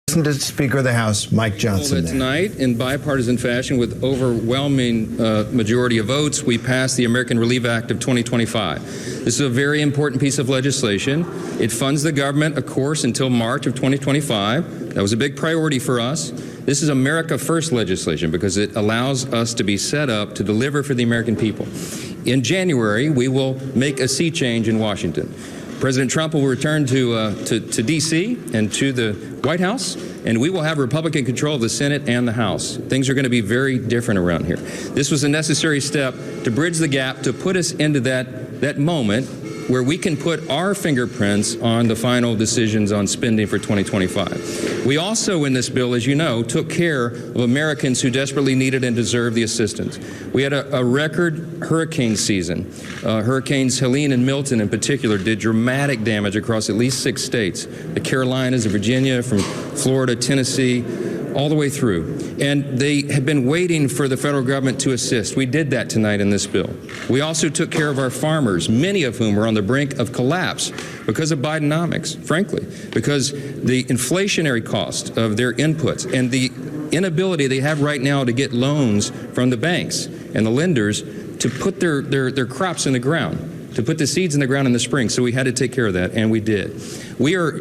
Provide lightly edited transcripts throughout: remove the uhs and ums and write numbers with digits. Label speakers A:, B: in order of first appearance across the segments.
A: Listen to Speaker of the House, Mike Johnson.
B: Tonight, in bipartisan fashion, with overwhelming majority of votes, we passed the American Relief Act of 2025. This is a very important piece of legislation. It funds the government, of course, until March of 2025. That was a big priority for us. This is America First legislation because it allows us to be set up to deliver for the American people. In January, we will make a sea change in Washington. President Trump will return to D.C. and to the White House, and we will have Republican control of the Senate and the House. Things are going to be very different around here. This was a necessary step to bridge the gap, to put us into that moment where we can put our fingerprints on the final decisions on spending for 2025. We also, in this bill, as you know, took care of Americans who desperately needed and deserved the assistance. We had a record hurricane season. Hurricanes Helene and Milton in particular did dramatic damage across at least 6 states. The Carolinas, Virginia, from Florida, Tennessee, all the way through. And they have been waiting for the federal government to assist. We did that tonight in this bill. We also took care of our farmers, many of whom are on the brink of collapse because of Bidenomics, frankly, because the inflationary cost of their inputs and the inability they have right now to get loans from the banks and the lenders to put their crops in the ground, to put the seeds in the ground in the spring. So we had to take care of that, and we did. We are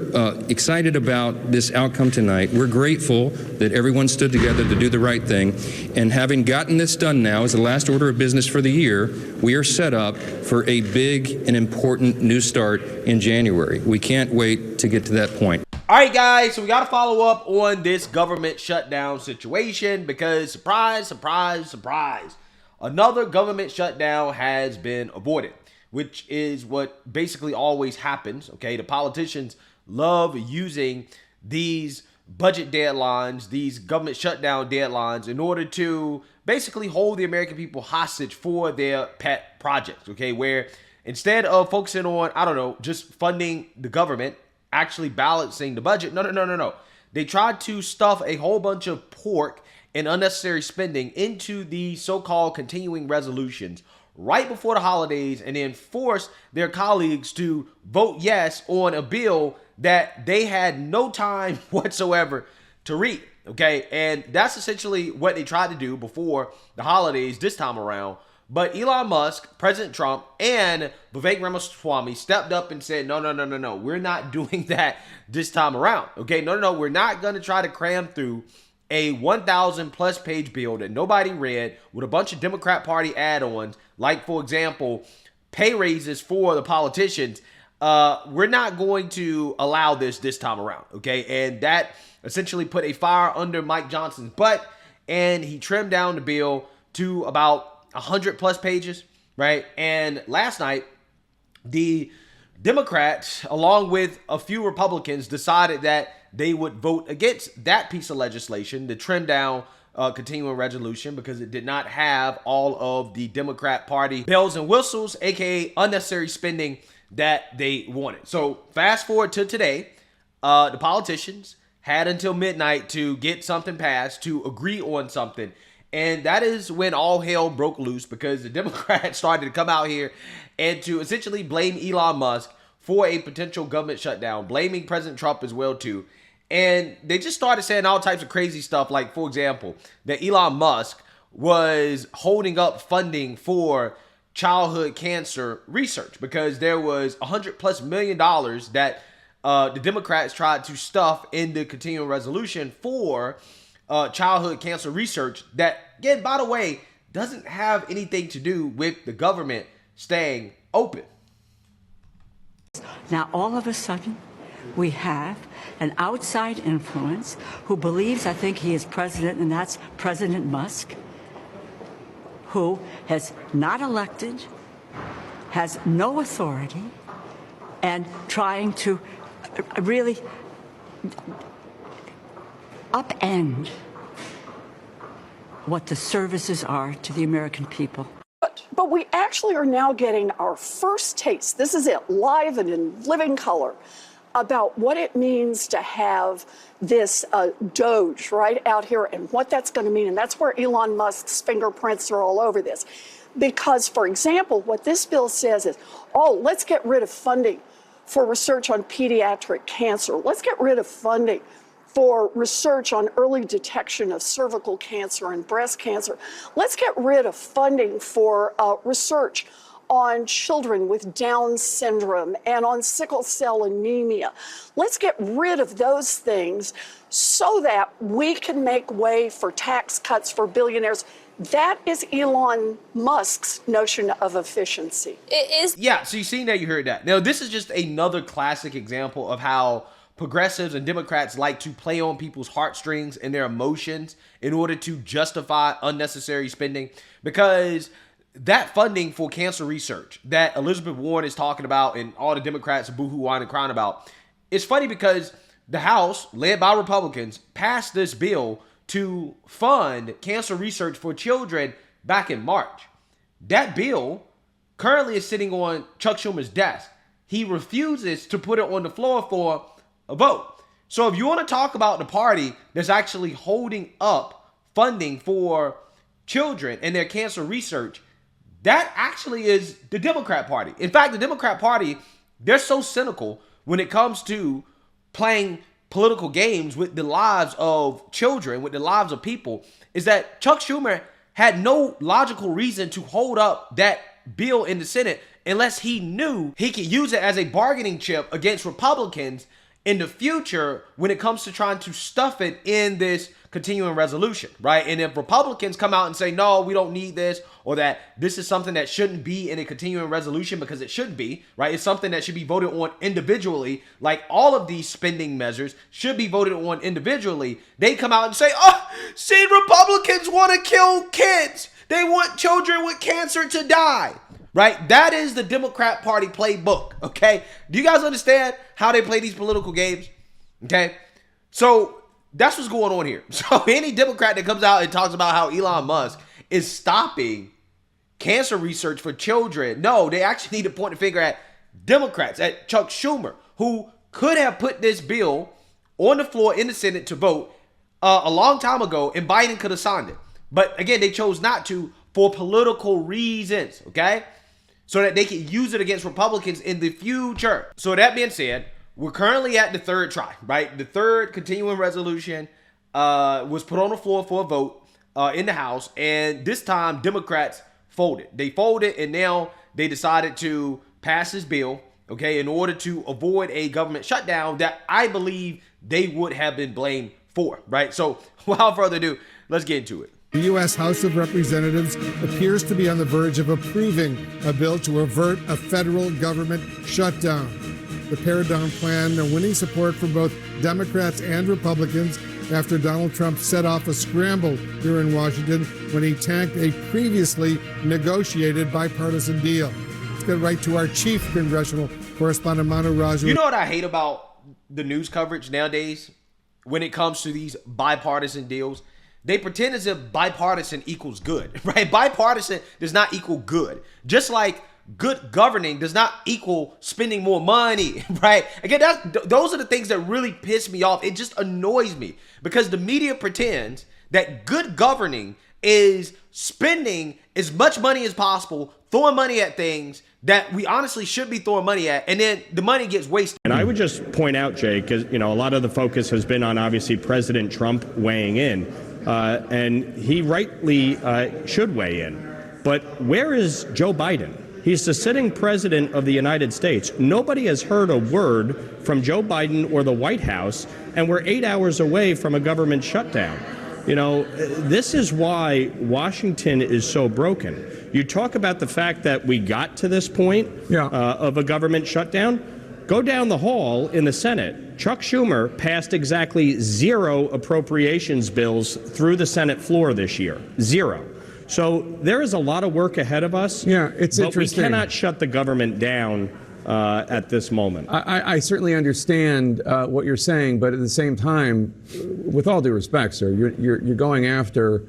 B: excited about this outcome tonight. We're grateful that everyone stood together to do the right thing. And having gotten this done now as the last order of business for the year, we are set up for a big and important new start in January. We can't wait to get to that point.
C: All right, guys, so we got to follow up on this government shutdown situation because, surprise, surprise, surprise, another government shutdown has been aborted, which is what basically always happens, okay? The politicians love using these budget deadlines, these government shutdown deadlines in order to basically hold the American people hostage for their pet projects, okay? Where instead of focusing on, I don't know, just funding the government, actually balancing the budget, no. They tried to stuff a whole bunch of pork and unnecessary spending into the so-called continuing resolutions right before the holidays and then force their colleagues to vote yes on a bill that they had no time whatsoever to read, okay? And that's essentially what they tried to do before the holidays this time around. But Elon Musk, President Trump, and Vivek Ramaswamy stepped up and said, no, we're not doing that this time around, okay? No, we're not going to try to cram through a 1,000 plus page bill that nobody read with a bunch of Democrat Party add-ons, like, for example, pay raises for the politicians. We're not going to allow this time around, okay? And that essentially put a fire under Mike Johnson's butt, and he trimmed down the bill to about 100 plus pages, right? And last night, the Democrats, along with a few Republicans, decided that they would vote against that piece of legislation, the trim down continuing resolution, because it did not have all of the Democrat Party bells and whistles, aka unnecessary spending that they wanted. So fast forward to today, the politicians had until midnight to get something passed, to agree on something. And that is when all hell broke loose, because the Democrats started to come out here and to essentially blame Elon Musk for a potential government shutdown, blaming President Trump as well too. And they just started saying all types of crazy stuff, like, for example, that Elon Musk was holding up funding for childhood cancer research because there was $100+ million that the Democrats tried to stuff in the continuing resolution for childhood cancer research that, again, by the way, doesn't have anything to do with the government staying open.
D: Now, all of a sudden, we have an outside influence who believes, I think he is president, and that's President Musk, who has not elected, has no authority, and trying to really upend what the services are to the American people.
E: But we actually are now getting our first taste, this is it, live and in living color, about what it means to have this Doge right out here and what that's going to mean. And that's where Elon Musk's fingerprints are all over this. Because, for example, what this bill says is, oh, let's get rid of funding for research on pediatric cancer. Let's get rid of funding for research on early detection of cervical cancer and breast cancer. Let's get rid of funding for research on children with Down syndrome and on sickle cell anemia. Let's get rid of those things so that we can make way for tax cuts for billionaires. That is Elon Musk's notion of efficiency.
C: It is. Yeah, so you've seen that, you heard that. Now, this is just another classic example of how progressives and Democrats like to play on people's heartstrings and their emotions in order to justify unnecessary spending, because that funding for cancer research that Elizabeth Warren is talking about and all the Democrats boohoo whine and crying about, it's funny because the House, led by Republicans, passed this bill to fund cancer research for children back in March. That bill currently is sitting on Chuck Schumer's desk. He refuses to put it on the floor for a vote. So if you want to talk about the party that's actually holding up funding for children and their cancer research, that actually is the Democrat Party. In fact, the Democrat Party, they're so cynical when it comes to playing political games with the lives of children, with the lives of people, is that Chuck Schumer had no logical reason to hold up that bill in the Senate unless he knew he could use it as a bargaining chip against Republicans in the future when it comes to trying to stuff it in this continuing resolution, right? And if Republicans come out and say, no, we don't need this, or that this is something that shouldn't be in a continuing resolution because it should be, right? It's something that should be voted on individually, like all of these spending measures should be voted on individually. They come out and say, oh, see, Republicans want to kill kids. They want children with cancer to die, right? That is the Democrat Party playbook, okay? Do you guys understand how they play these political games? Okay? So that's what's going on here. So any Democrat that comes out and talks about how Elon Musk is stopping cancer research for children, no, they actually need to point the finger at Democrats, at Chuck Schumer, who could have put this bill on the floor in the Senate to vote a long time ago, and Biden could have signed it. But again, they chose not to for political reasons, okay? So that they can use it against Republicans in the future. So that being said, we're currently at the third try, right? The third continuing resolution was put on the floor for a vote in the House, and this time Democrats folded. They folded, and now they decided to pass this bill, okay, in order to avoid a government shutdown that I believe they would have been blamed for, right? So without further ado, let's get into it.
F: The U.S. House of Representatives appears to be on the verge of approving a bill to avert a federal government shutdown. The pared-down plan winning support from both Democrats and Republicans after Donald Trump set off a scramble here in Washington when he tanked a previously negotiated bipartisan deal. Let's get right to our chief congressional correspondent, Manu Raju.
C: You know what I hate about the news coverage nowadays when it comes to these bipartisan deals? They pretend as if bipartisan equals good, right? Bipartisan does not equal good. Just like good governing does not equal spending more money, right? Again, those are the things that really piss me off. It just annoys me because the media pretends that good governing is spending as much money as possible, throwing money at things that we honestly should be throwing money at, and then the money gets wasted.
G: And I would just point out, Jay, because a lot of the focus has been on obviously President Trump weighing in. And he rightly should weigh in. But where is Joe Biden? He's the sitting president of the United States. Nobody has heard a word from Joe Biden or the White House, and we're 8 hours away from a government shutdown. This is why Washington is so broken. You talk about the fact that we got to this point of a government shutdown. Go down the hall in the Senate. Chuck Schumer passed exactly 0 appropriations bills through the Senate floor this year. 0. So there is a lot of work ahead of us.
H: Yeah, it's
G: but
H: interesting.
G: We cannot shut the government down at this moment.
H: I certainly understand what you're saying, but at the same time, with all due respect, sir, you're going after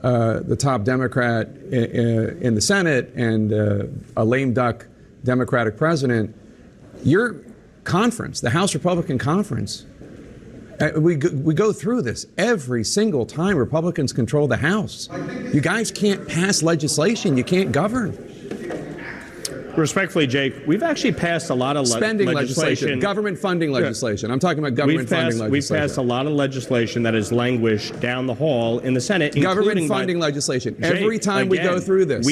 H: the top Democrat in the Senate and a lame duck Democratic president. Your conference, the House Republican Conference, we go through this every single time Republicans control the House. You guys can't pass legislation. You can't govern.
G: Respectfully, Jake, we've actually passed a lot of
H: spending legislation, government funding legislation. I'm talking about government funding legislation.
G: We've passed a lot of legislation that has languished down the hall in the Senate.
H: Government funding legislation. Every time we go through this,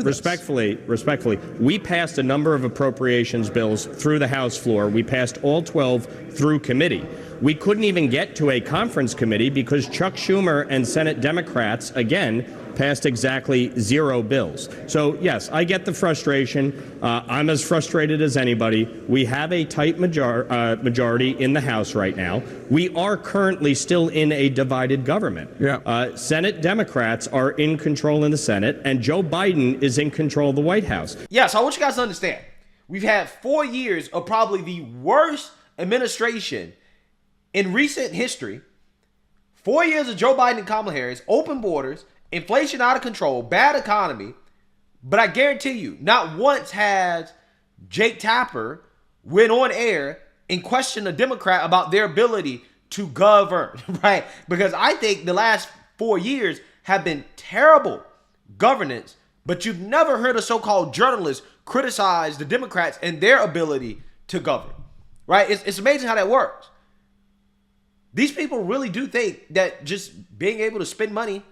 G: respectfully, we passed a number of appropriations bills through the House floor. We passed all 12 through committee. We couldn't even get to a conference committee because Chuck Schumer and Senate Democrats, again, passed exactly 0 bills. So, yes, I get the frustration. I'm as frustrated as anybody. We have a tight majority in the House right now. We are currently still in a divided government.
H: Yeah.
G: Senate Democrats are in control in the Senate, and Joe Biden is in control of the White House.
C: Yeah, so I want you guys to understand. We've had 4 years of probably the worst administration in recent history. 4 years of Joe Biden and Kamala Harris, open borders, inflation out of control, bad economy. But I guarantee you, not once has Jake Tapper went on air and questioned a Democrat about their ability to govern, right? Because I think the last 4 years have been terrible governance, but you've never heard a so-called journalist criticize the Democrats and their ability to govern, right? It's amazing how that works. These people really do think that just being able to spend money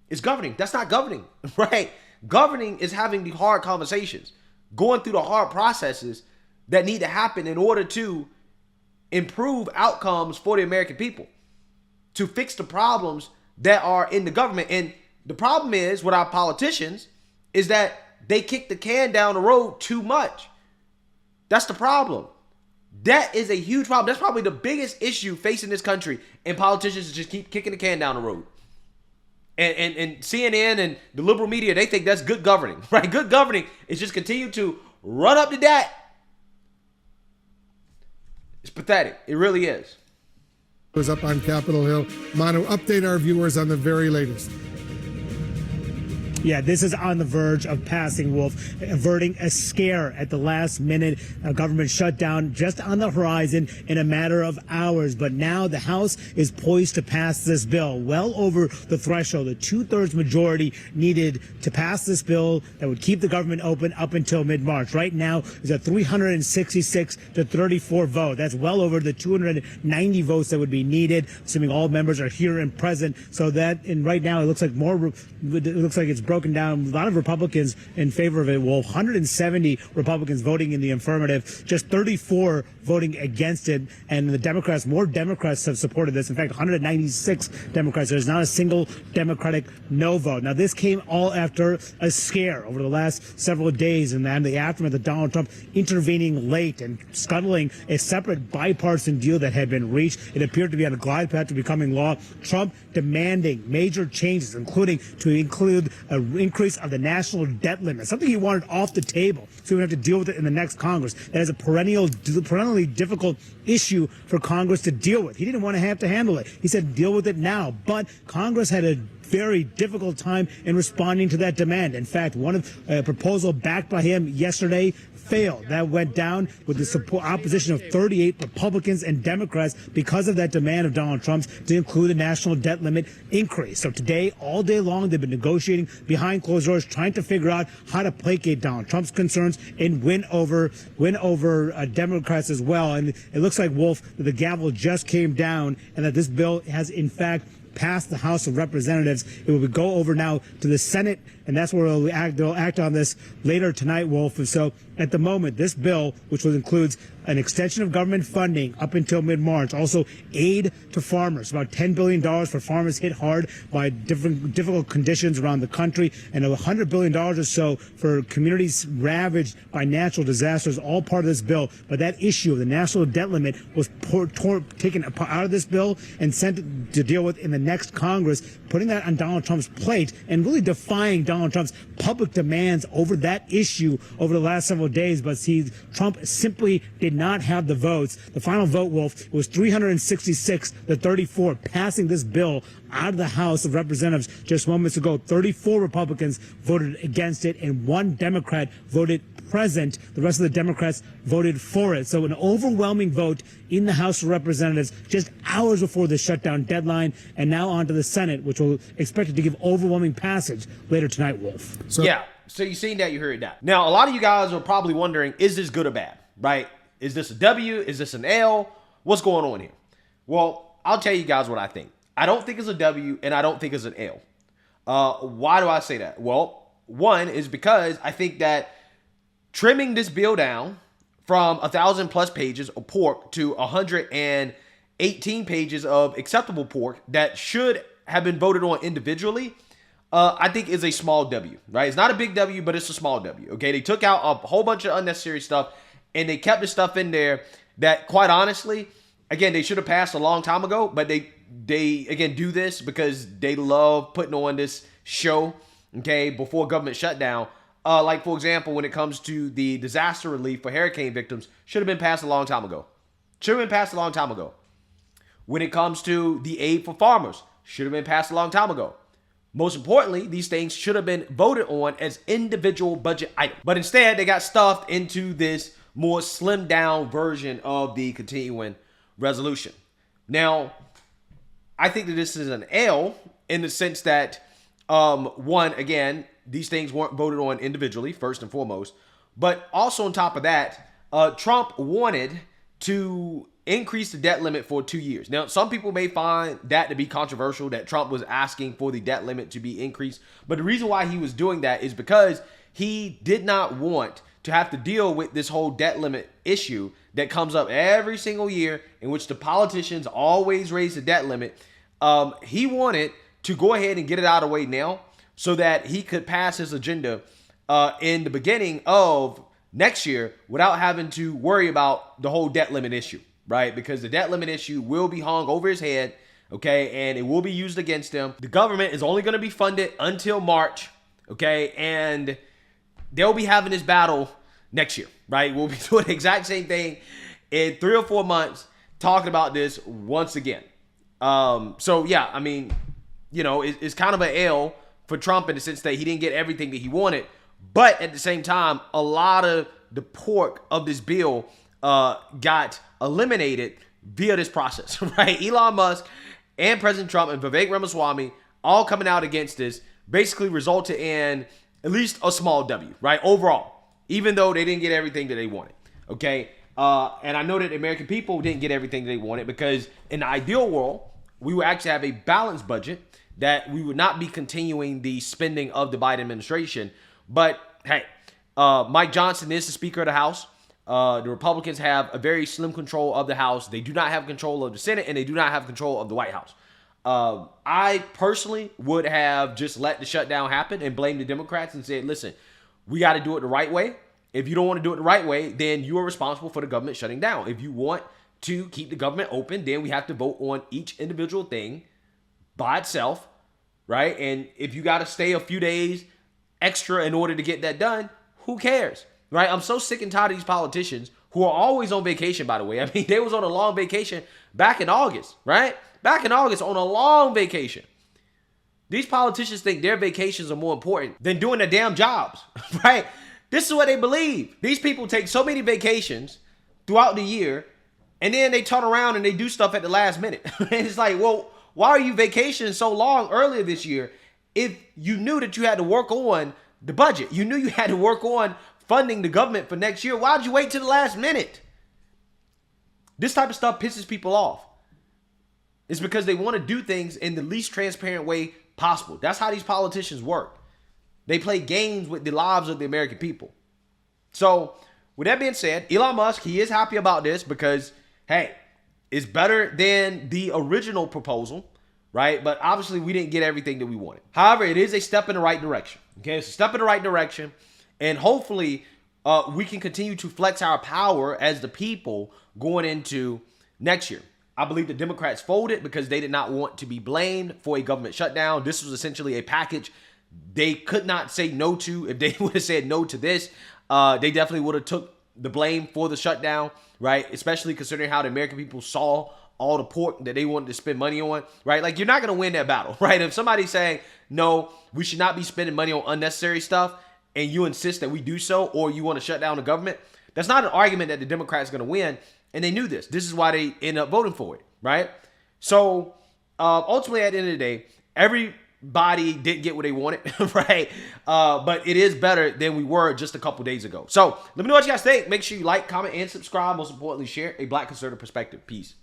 C: is governing. That's not governing, right? Governing is having the hard conversations, going through the hard processes that need to happen in order to improve outcomes for the American people, to fix the problems that are in the government. And the problem is with our politicians is that they kick the can down the road too much. That's the problem. That is a huge problem. That's probably the biggest issue facing this country, and politicians just keep kicking the can down the road. And CNN and the liberal media, they think that's good governing, right? Good governing is just continue to run up the debt. It's pathetic. It really is.
F: Was up on Capitol Hill. Manu, update our viewers on the very latest.
I: Yeah, this is on the verge of passing, Wolf, averting a scare at the last minute. A government shutdown just on the horizon in a matter of hours. But now the House is poised to pass this bill well over the threshold, the 2/3 majority needed to pass this bill that would keep the government open up until mid-March. Right now, it's a 366 to 34 vote. That's well over the 290 votes that would be needed, assuming all members are here and present. So that, and right now, it looks like it's broken down. A lot of Republicans in favor of it. Well, 170 Republicans voting in the affirmative, just 34 voting against it. And the Democrats, more Democrats have supported this. In fact, 196 Democrats. There's not a single Democratic no vote. Now, this came all after a scare over the last several days, and then the aftermath of Donald Trump intervening late and scuttling a separate bipartisan deal that had been reached. It appeared to be on a glide path to becoming law. Trump demanding major changes, including an increase of the national debt limit, something he wanted off the table so we would have to deal with it in the next Congress. That is a perennially difficult issue for Congress to deal with. He didn't want to have to handle it. He said deal with it now. But Congress had a very difficult time in responding to that demand. In fact, one of a proposal backed by him yesterday failed. That went down with the opposition of 38 Republicans and Democrats because of that demand of Donald Trump's to include a national debt limit increase. So today, all day long, they've been negotiating behind closed doors, trying to figure out how to placate Donald Trump's concerns and win over Democrats as well. And it looks like, Wolf, that the gavel just came down and that this bill has, in fact, passed the House of Representatives. It will go over now to the Senate, and that's where they'll act on this later tonight, Wolf. And so at the moment, this bill, which includes an extension of government funding up until mid-March, also aid to farmers, about $10 billion for farmers hit hard by difficult conditions around the country, and $100 billion or so for communities ravaged by natural disasters, all part of this bill. But that issue of the national debt limit was taken out of this bill and sent to deal with in the next Congress, putting that on Donald Trump's plate and really defying Donald Trump's public demands over that issue over the last several days. But see, Trump simply did not have the votes. The final vote, Wolf, was 366 to 34, passing this bill out of the House of Representatives just moments ago. 34 Republicans voted against it, and 1 Democrat voted present. The rest of the Democrats voted for it. So an overwhelming vote in the House of Representatives just hours before the shutdown deadline, and now on to the Senate, which will expect it to give overwhelming passage later tonight, Wolf.
C: Yeah, So you seen that, you heard that. Now, a lot of you guys are probably wondering, is this good or bad, right? Is this a W? Is this an L? What's going on here? Well, I'll tell you guys what I think. I don't think it's a W, and I don't think it's an L. Why do I say that? Well, one is because I think that trimming this bill down from 1,000+ pages of pork to 118 pages of acceptable pork that should have been voted on individually, I think is a small W, right? It's not a big W, but it's a small W, okay? They took out a whole bunch of unnecessary stuff, and they kept the stuff in there that, quite honestly, again, they should have passed a long time ago, but they again do this because they love putting on this show, okay, before government shutdown. Like, for example, when it comes to the disaster relief for hurricane victims, should have been passed a long time ago. Should have been passed a long time ago. When it comes to the aid for farmers, should have been passed a long time ago. Most importantly, these things should have been voted on as individual budget items. But instead, they got stuffed into this more slimmed down version of the continuing resolution. Now, I think that this is an L in the sense that, one, again, these things weren't voted on individually, first and foremost. But also on top of that, Trump wanted to increase the debt limit for 2 years. Now, some people may find that to be controversial, that Trump was asking for the debt limit to be increased. But the reason why he was doing that is because he did not want to have to deal with this whole debt limit issue that comes up every single year, in which the politicians always raise the debt limit. He wanted to go ahead and get it out of the way now, so that he could pass his agenda in the beginning of next year without having to worry about the whole debt limit issue, right? Because the debt limit issue will be hung over his head, okay, and it will be used against him. The government is only going to be funded until March, okay, and they'll be having this battle next year, right? We'll be doing the exact same thing in 3 or 4 months, talking about this once again. So, yeah, I mean, you know, it's kind of an L for Trump in the sense that he didn't get everything that he wanted. But at the same time, a lot of the pork of this bill got eliminated via this process, right? Elon Musk and President Trump and Vivek Ramaswamy all coming out against this basically resulted in at least a small W, right? Overall, even though they didn't get everything that they wanted, okay? And I know that the American people didn't get everything they wanted because in the ideal world, we would actually have a balanced budget, that we would not be continuing the spending of the Biden administration. But hey, Mike Johnson is the Speaker of the House. The Republicans have a very slim control of the House. They do not have control of the Senate, and they do not have control of the White House. I personally would have just let the shutdown happen and blame the Democrats and said, listen, we got to do it the right way. If you don't want to do it the right way, then you are responsible for the government shutting down. If you want to keep the government open, then we have to vote on each individual thing by itself, right? And if you got to stay a few days extra in order to get that done, who cares, right? I'm so sick and tired of these politicians who are always on vacation, by the way. I mean, they was on a long vacation back in August, right? Back in August on a long vacation. These politicians think their vacations are more important than doing their damn jobs, right? This is what they believe. These people take so many vacations throughout the year, and then they turn around and they do stuff at the last minute. And it's like, well, why are you vacationing so long earlier this year if you knew that you had to work on the budget? You knew you had to work on funding the government for next year. Why did you wait till the last minute? This type of stuff pisses people off. It's because they want to do things in the least transparent way possible. That's how these politicians work. They play games with the lives of the American people. So, with that being said, Elon Musk, he is happy about this because, hey, it's better than the original proposal, right? But obviously, we didn't get everything that we wanted. However, it is a step in the right direction. Okay, it's a step in the right direction. And hopefully, we can continue to flex our power as the people going into next year. I believe the Democrats folded because they did not want to be blamed for a government shutdown. This was essentially a package they could not say no to. If they would have said no to this, they definitely would have took the blame for the shutdown, right? Especially considering how the American people saw all the pork that they wanted to spend money on, right? Like, you're not going to win that battle, right? If somebody's saying, no, we should not be spending money on unnecessary stuff, and you insist that we do so, or you want to shut down the government, that's not an argument that the Democrats are going to win. And they knew this. This is why they end up voting for it, right? So ultimately, at the end of the day, every everybody didn't get what they wanted, right? But it is better than we were just a couple days ago. So let me know what you guys think. Make sure you like, comment, and subscribe. Most importantly, share a Black conservative perspective. Peace.